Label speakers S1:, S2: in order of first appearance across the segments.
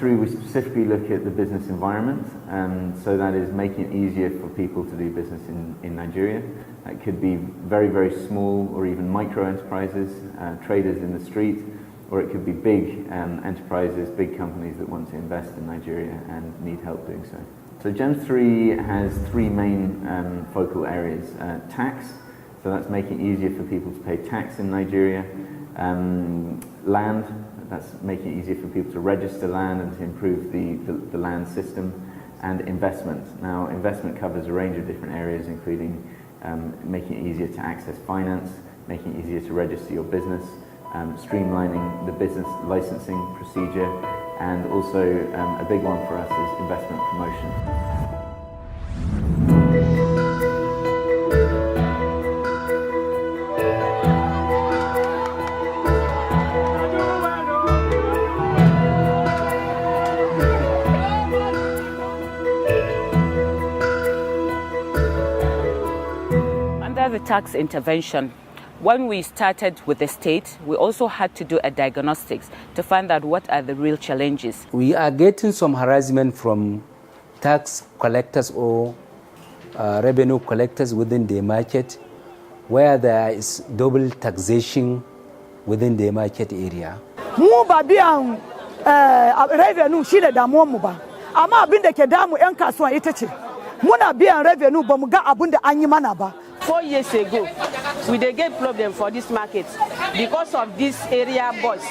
S1: GEMS3, we specifically look at the business environment, so that is making it easier for people to do business in Nigeria. It could be very, very small or even micro enterprises, traders in the street, or it could be big enterprises, big companies that want to invest in Nigeria and need help doing so. So GEMS3 has three main focal areas. Tax, so that's making it easier for people to pay tax in Nigeria. Land, that's making it easier for people to register land and to improve the land system. And investment. Now, investment covers a range of different areas, including making it easier to access finance, making it easier to register your business, streamlining the business licensing procedure, and also a big one for us is investment promotion.
S2: Under the tax intervention, when we started with the state, we also had to do a diagnostics to find out what are the real challenges.
S3: We are getting some harassment from tax collectors or revenue collectors within the market, where there is double taxation within the market area.
S4: Revenue shi da damuwar mu ba, amma abin da ke damu 'yan kasuwa ita ce muna biyan revenue ba mu ga abin da an yi mana ba.
S5: 4 years ago, we dey get problem for this market because of this area boys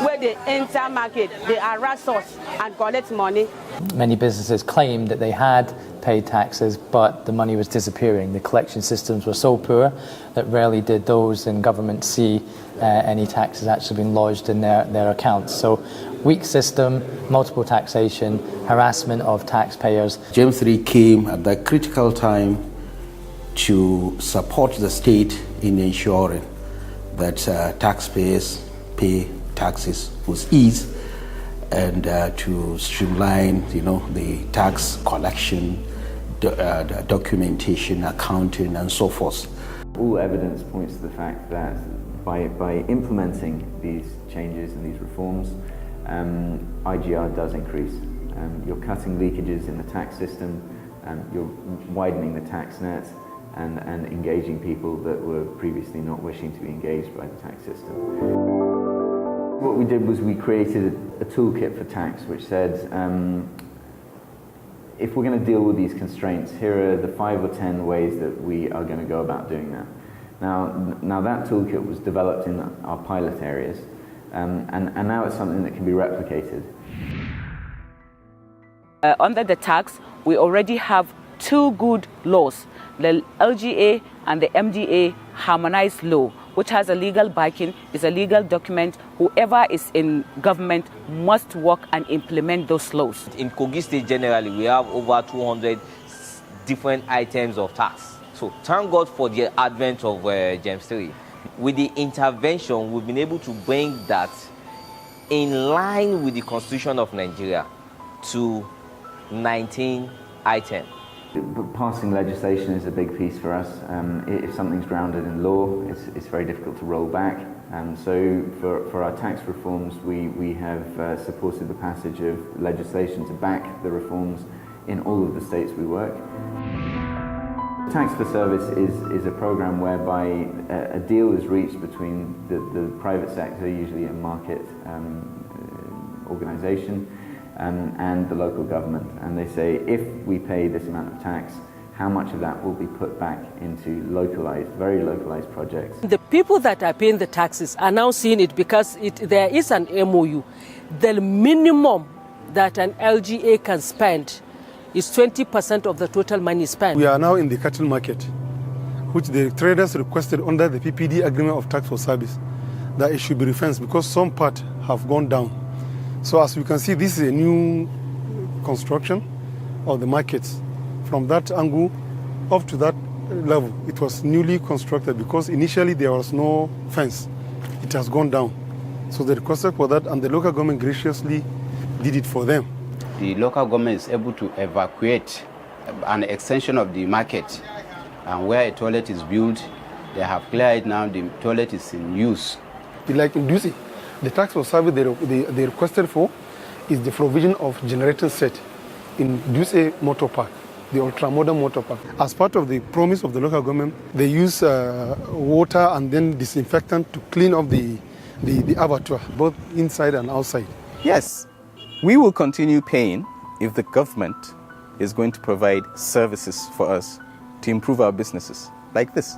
S5: where they enter market, they harass us and collect money.
S6: Many businesses claimed that they had paid taxes, but the money was disappearing. The collection systems were so poor that rarely did those in government see any taxes actually being lodged in their accounts. So weak system, multiple taxation, harassment of taxpayers.
S7: GEMS3 came at that critical time to support the state in ensuring that taxpayers pay taxes with ease and to streamline, the tax collection, documentation, accounting, and so forth.
S1: All evidence points to the fact that by implementing these changes and these reforms, IGR does increase. You're cutting leakages in the tax system, you're widening the tax net, and engaging people that were previously not wishing to be engaged by the tax system. What we did was we created a toolkit for tax which said, if we're going to deal with these constraints, here are the 5 or 10 ways that we are going to go about doing that. Now that toolkit was developed in our pilot areas, and now it's something that can be replicated.
S2: Under the tax, we already have 2 good laws, the LGA and the MDA harmonized law, which has a legal backing, is a legal document. Whoever is in government must work and implement those laws.
S8: In Kogi State generally, we have over 200 different items of tax. So thank God for the advent of GEMS3. With the intervention, we've been able to bring that in line with the Constitution of Nigeria to 19 items.
S1: Passing legislation is a big piece for us. If something's grounded in law, it's very difficult to roll back. So for our tax reforms, we have supported the passage of legislation to back the reforms in all of the states we work. Tax for Service is a program whereby a deal is reached between the private sector, usually a market organization, and the local government, and they say if we pay this amount of tax, how much of that will be put back into localized, very localized projects.
S9: The people that are paying the taxes are now seeing it because there is an MOU. The minimum that an LGA can spend is 20% of the total money spent.
S10: We are now in the cattle market, which the traders requested under the PPD agreement of tax for service, that it should be refenced because some part have gone down. So as you can see, this is a new construction of the markets. From that angle up to that level, it was newly constructed because initially there was no fence. It has gone down. So they requested for that and the local government graciously did it for them.
S11: The local government is able to evacuate an extension of the market, and where a toilet is built, they have cleared it now, the toilet is in use.
S10: Like in Dusi, the tax for service they requested for is the provision of generating set in Duse Motor Park, the ultra-modern motor park. As part of the promise of the local government, they use water and then disinfectant to clean up the abattoir, both inside and outside.
S12: Yes, we will continue paying if the government is going to provide services for us to improve our businesses, like this.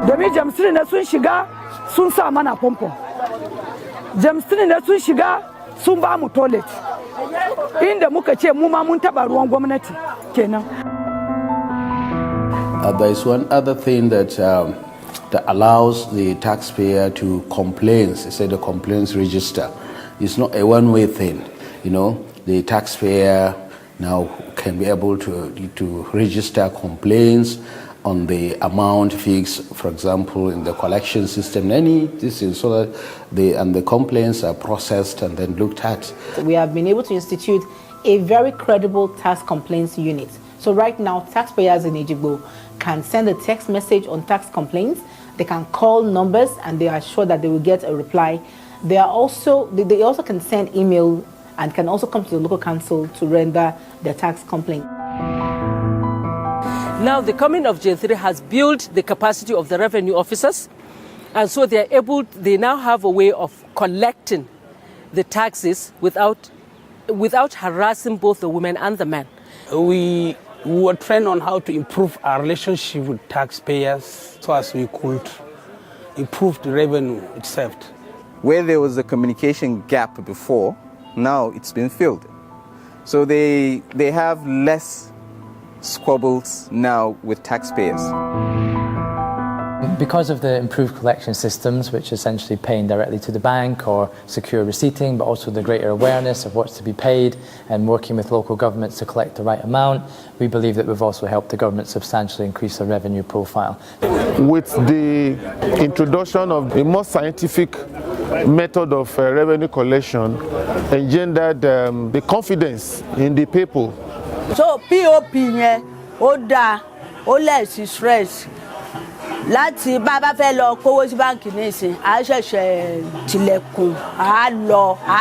S4: Domin GEMS3 na sun shiga sun sa mana pompo. GEMS3 na sun shiga sun ba mu toilet. Inda muka ce mu ma mun taba ruwan gwamnati kenan.
S7: There is one other thing that allows the taxpayer to complain. It's the complaints register. It's not a one-way thing. You know, the taxpayer now can be able to register complaints on the amount fixed, for example, in the collection system, so that the complaints are processed and then looked at.
S13: We have been able to institute a very credible tax complaints unit. So right now, taxpayers in Ejigbo can send a text message on tax complaints. They can call numbers and they are sure that they will get a reply. They also can send email and can also come to the local council to render their tax complaint.
S9: Now, the coming of GEMS3 has built the capacity of the revenue officers, and so they now have a way of collecting the taxes without harassing both the women and the men.
S14: We were trained on how to improve our relationship with taxpayers so as we could improve the revenue itself.
S12: Where there was a communication gap before, now it's been filled. So they have less squabbles now with taxpayers.
S6: Because of the improved collection systems, which essentially paying directly to the bank or secure receipting, but also the greater awareness of what's to be paid and working with local governments to collect the right amount, we believe that we've also helped the government substantially increase their revenue profile.
S15: With the introduction of a more scientific method of revenue collection, engendered the confidence in the people.
S16: So POP yẹn ó dáa, ó less stress. Láti bàbá fẹ́ lọ kówó sí báǹkì nísìn, a ṣẹ̀ṣẹ̀ tilẹ̀kùn, a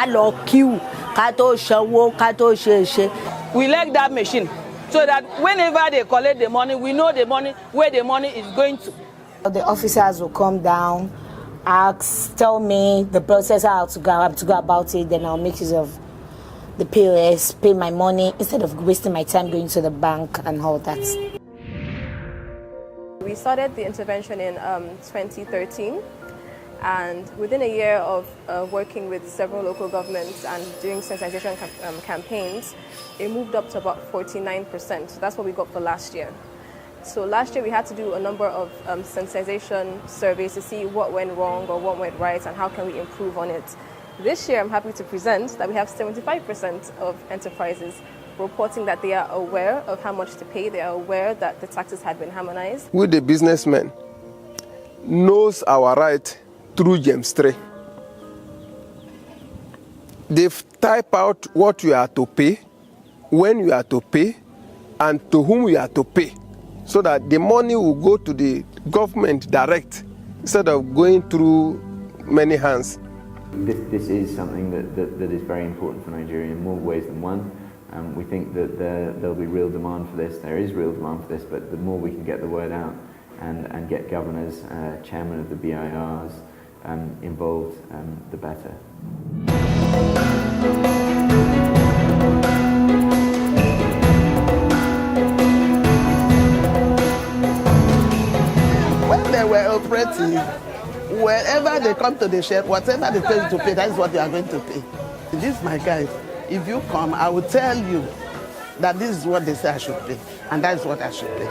S16: lọ queue ká tó sanwó, ká tó ṣe.
S5: We like that machine so that whenever they collect the money, we know the money, where the money is going to.
S13: The officers will come down, ask, tell me the process, how to go about it, then I'll make use of the POS, pay my money instead of wasting my time going to the bank and all that.
S17: We started the intervention in 2013, and within a year of working with several local governments and doing sensitization campaigns, it moved up to about 49%. So that's what we got for last year. So last year we had to do a number of sensitization surveys to see what went wrong or what went right and how can we improve on it. This year, I'm happy to present that we have 75% of enterprises reporting that they are aware of how much to pay. They are aware that the taxes had been harmonized.
S18: We, the businessmen, knows our right through GEMS3. They've typed out what you are to pay, when you are to pay, and to whom you are to pay, so that the money will go to the government direct instead of going through many hands.
S1: This is something that is very important for Nigeria in more ways than one. We think that there'll be real demand for this. There is real demand for this, but the more we can get the word out and get governors, chairman of the BIRs involved, the better.
S19: When they were operating, wherever they come to the shelf, whatever they tell you to pay, that is what they are going to pay. This is my guide. If you come, I will tell you that this is what they say I should pay, and that is what I should pay.